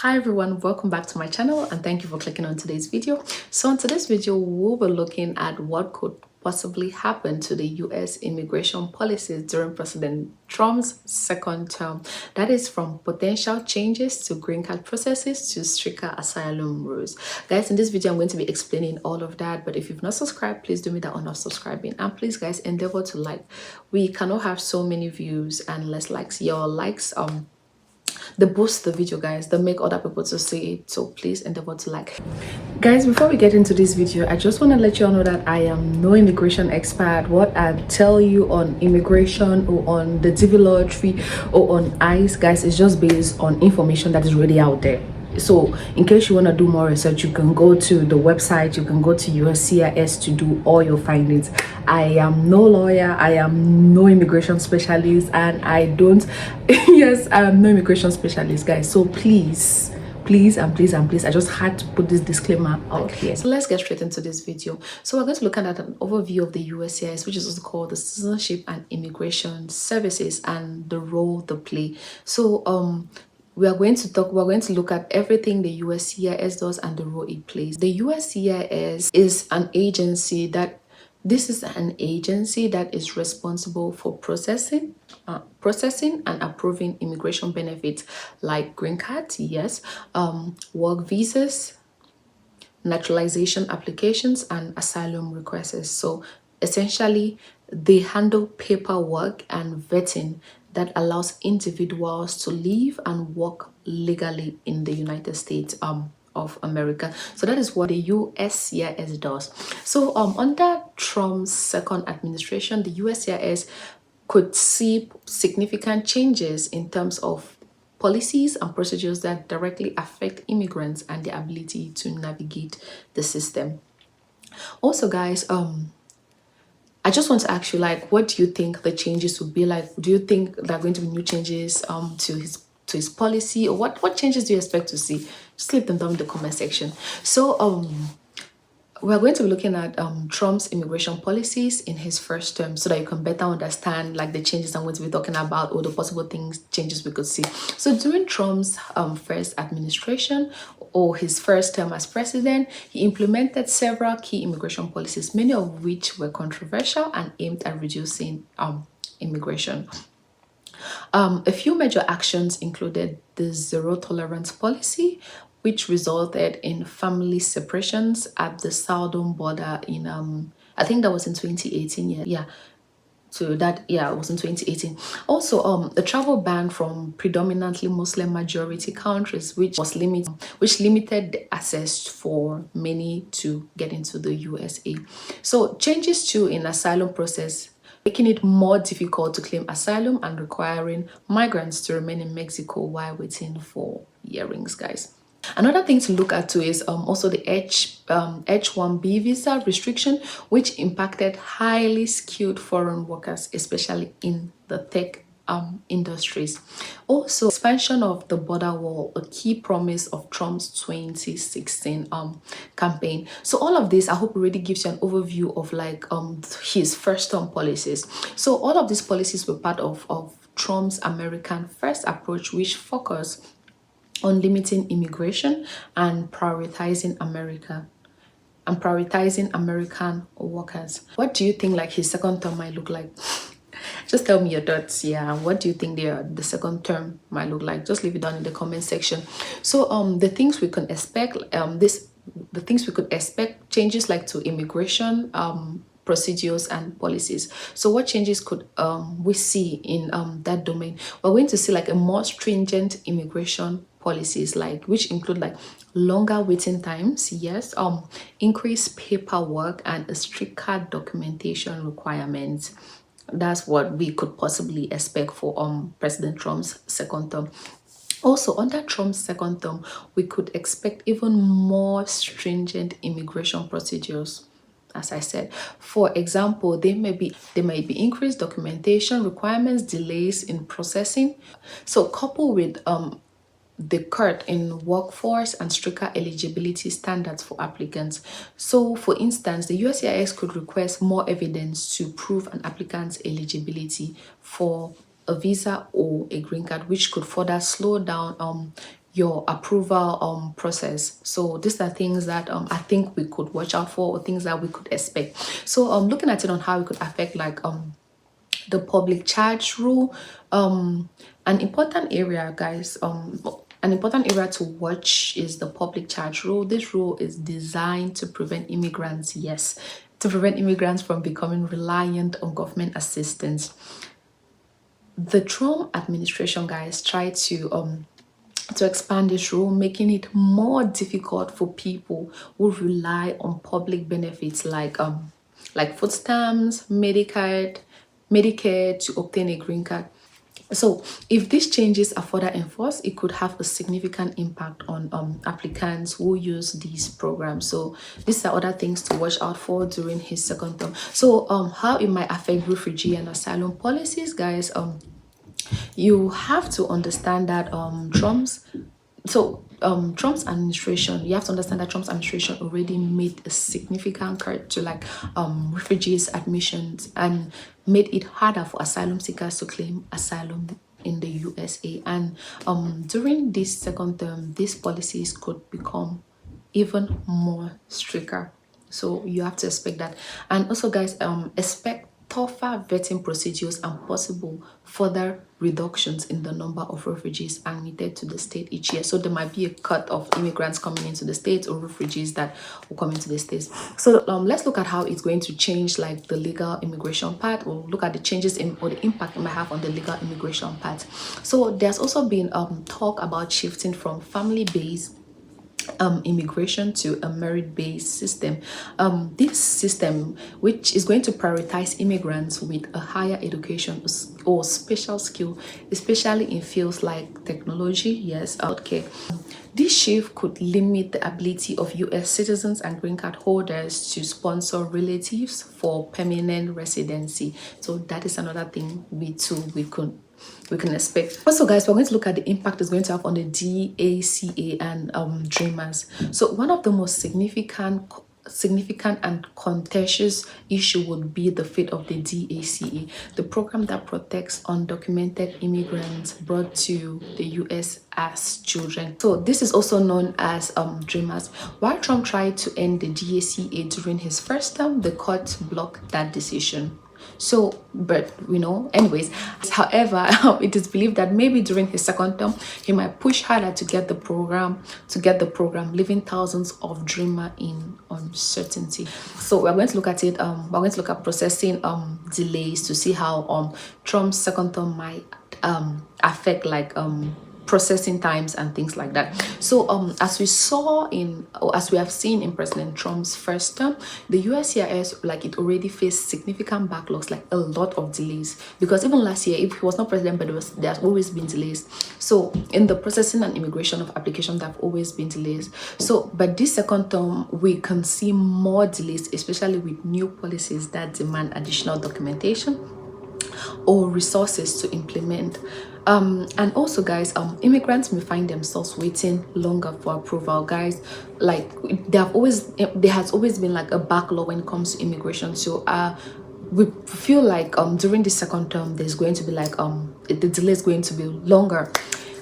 Hi everyone, welcome back to my channel and thank you for clicking on today's video. So in today's video, we'll be looking at what could possibly happen to the US immigration policies during President Trump's second term. That is from potential changes to green card processes to stricter asylum rules. Guys, in this video, I'm going to be explaining all of that. But if you've not subscribed, please do me that honor of subscribing. And please, guys, endeavor to like. We cannot have so many views and less likes. Your likes they boost the video, guys. They make other people to see it, so please endeavor to like. Guys, before we get into this video, I just want to let you all know that I am no immigration expert. What I tell you on immigration or on the DV lottery or on ICE, guys, is just based on information that is already out there. So in case you want to do more research, you can go to the website, you can go to USCIS to do all your findings. I am no lawyer, I am no immigration specialist, and I don't yes, I am no immigration specialist, guys. So please and please, I just had to put this disclaimer out here. So let's get straight into this video. So we're going to look at an overview of the USCIS, which is also called the Citizenship and Immigration Services, and the role they play. So we're going to look at everything the USCIS does and the role it plays. The USCIS is an agency that is responsible for processing and approving immigration benefits like green cards, yes, work visas, naturalization applications, and asylum requests. So essentially, they handle paperwork and vetting that allows individuals to live and work legally in the United States of America. So that is what the USCIS does. So under Trump's second administration, the USCIS could see significant changes in terms of policies and procedures that directly affect immigrants and their ability to navigate the system. Also, guys, I just want to ask you, like, what do you think the changes would be like? Do you think there are going to be new changes to his policy, or what changes do you expect to see? Just leave them down in the comment section. So we're going to be looking at Trump's immigration policies in his first term, so that you can better understand like the changes I'm going to be talking about, or the possible changes we could see. So during Trump's first administration, or his first term as president, he implemented several key immigration policies, many of which were controversial and aimed at reducing immigration. A few major actions included the zero tolerance policy, which resulted in family separations at the southern border in I think that was in 2018. It was in 2018. Also, a travel ban from predominantly Muslim majority countries, which limited the access for many to get into the USA. So changes too in asylum process, making it more difficult to claim asylum and requiring migrants to remain in Mexico while waiting for hearings, guys. Another thing to look at too is also the H-1B visa restriction, which impacted highly skilled foreign workers, especially in the tech industries. Also, expansion of the border wall, a key promise of Trump's 2016 campaign. So all of this, I hope, already gives you an overview of like his first term policies. So all of these policies were part of Trump's American First approach, which focused on limiting immigration and prioritizing American workers. What do you think like his second term might look like? Just tell me your thoughts. Yeah, what do you think the second term might look like? Just leave it down in the comment section. So the things we can expect, changes like to immigration procedures and policies. So what changes could we see in that domain? We're going to see like a more stringent immigration policies, like which include like longer waiting times, yes, increased paperwork and a stricter documentation requirements. That's what we could possibly expect for President Trump's second term. Also, under Trump's second term, we could expect even more stringent immigration procedures. As I said, for example, there may be increased documentation requirements, delays in processing. So coupled with the cut in workforce and stricter eligibility standards for applicants. So for instance, the USCIS could request more evidence to prove an applicant's eligibility for a visa or a green card, which could further slow down your approval process. So these are things that I think we could watch out for, or things that we could expect. So looking at it on how it could affect like the public charge rule, an important area, guys, an important area to watch is the public charge rule. This rule is designed to prevent immigrants, yes, to prevent immigrants from becoming reliant on government assistance. The Trump administration, guys, tried to expand this rule, making it more difficult for people who rely on public benefits like food stamps, Medicare to obtain a green card. So if these changes are further enforced, it could have a significant impact on applicants who use these programs. So these are other things to watch out for during his second term. So how it might affect refugee and asylum policies, guys. You have to understand that Trump's administration, you have to understand that Trump's administration already made a significant cut to like refugees admissions and made it harder for asylum seekers to claim asylum in the USA. And during this second term, these policies could become even more stricter. So you have to expect that. And also, guys, expect tougher vetting procedures and possible further reductions in the number of refugees admitted to the state each year. So there might be a cut of immigrants coming into the state or refugees that will come into the states. So let's look at how it's going to change like the legal immigration part. We'll look at the changes in or the impact it might have on the legal immigration part. So there's also been talk about shifting from family-based immigration to a merit-based system. This system, which is going to prioritize immigrants with a higher education or special skill, especially in fields like technology, yes, healthcare. This shift could limit the ability of US citizens and green card holders to sponsor relatives for permanent residency. So that is another thing we can expect. Also, guys, we're going to look at the impact it's going to have on the DACA and DREAMers. So one of the most significant and contentious issue would be the fate of the DACA, the program that protects undocumented immigrants brought to the US as children. So this is also known as DREAMers. While Trump tried to end the DACA during his first term, the court blocked that decision. So, but anyways, however, it is believed that maybe during his second term, he might push harder to get the program, leaving thousands of dreamers in uncertainty. So we're going to look at it. We're going to look at processing delays to see how Trump's second term might affect like processing times and things like that. So as we have seen in President Trump's first term, the USCIS, like, it already faced significant backlogs, like a lot of delays, because even last year, if he was not president, but there's always been delays. So in the processing and immigration of applications, there have always been delays. So but this second term, we can see more delays, especially with new policies that demand additional documentation or resources to implement. And also, guys, immigrants may find themselves waiting longer for approval, guys. Like there has always been like a backlog when it comes to immigration. So we feel like during the second term there's going to be like the delay is going to be longer.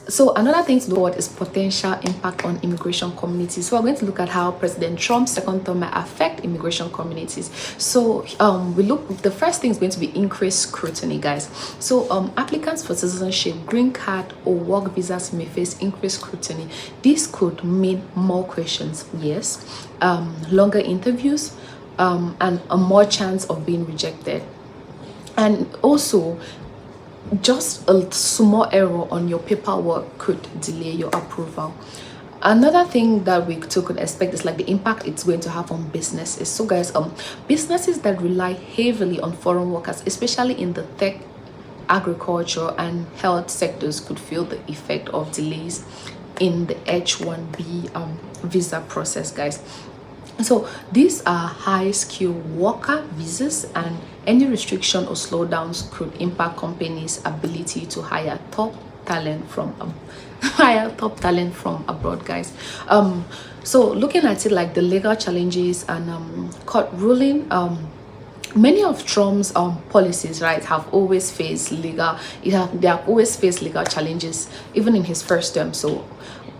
So another thing to look at is potential impact on immigration communities. So we're going to look at how President Trump's second term might affect immigration communities. So the first thing is going to be increased scrutiny, guys. So applicants for citizenship, green card or work visas may face increased scrutiny. This could mean more questions, yes, longer interviews, and a more chance of being rejected. And also, just a small error on your paperwork could delay your approval. Another thing that we too could expect is like the impact it's going to have on businesses. So guys, businesses that rely heavily on foreign workers, especially in the tech, agriculture and health sectors, could feel the effect of delays in the H-1B visa process, guys. So these are high skilled worker visas, and any restriction or slowdowns could impact companies' ability to hire top talent from abroad, guys. So looking at it like the legal challenges and court ruling, many of Trump's policies, right, have always faced legal challenges, even in his first term. So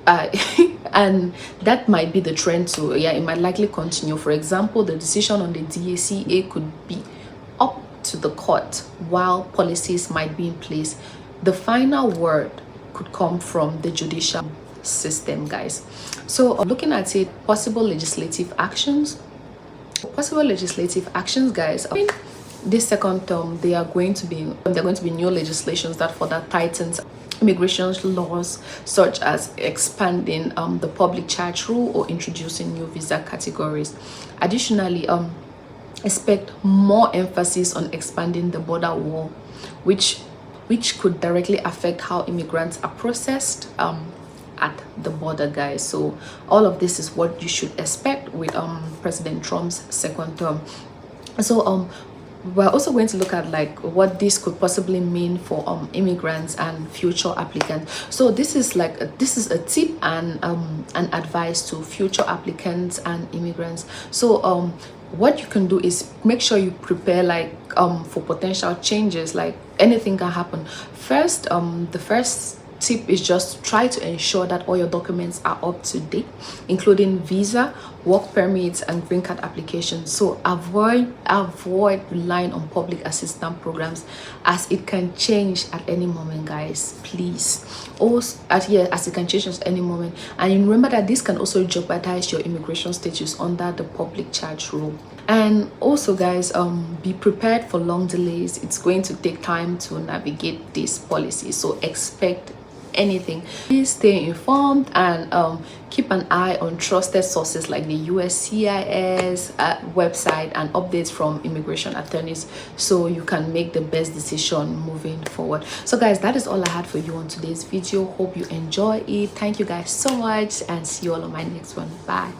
and that might be the trend too. Yeah, it might likely continue. For example, the decision on the DACA could be up to the court, while policies might be in place. The final word could come from the judicial system, guys. So looking at it, possible legislative actions, guys. I mean, this second term, there are going to be new legislations that further tightens immigration laws, such as expanding the public charge rule or introducing new visa categories. Additionally, expect more emphasis on expanding the border wall, which could directly affect how immigrants are processed at the border, guys. So all of this is what you should expect with President Trump's second term. So we're also going to look at like what this could possibly mean for immigrants and future applicants. So this is a tip and an advice to future applicants and immigrants. So what you can do is make sure you prepare like for potential changes. Like anything can happen. First, the first tip is just try to ensure that all your documents are up to date, including visa, work permits, and green card applications. So avoid relying on public assistance programs, as it can change at any moment, guys. Please. Also, as it can change at any moment. And remember that this can also jeopardize your immigration status under the public charge rule. And also, guys, be prepared for long delays. It's going to take time to navigate this policy, so expect anything. Please stay informed and keep an eye on trusted sources like the USCIS website and updates from immigration attorneys, so you can make the best decision moving forward. So guys, that is all I had for you on today's video. Hope you enjoy it. Thank you guys so much, and see you all on my next one. Bye.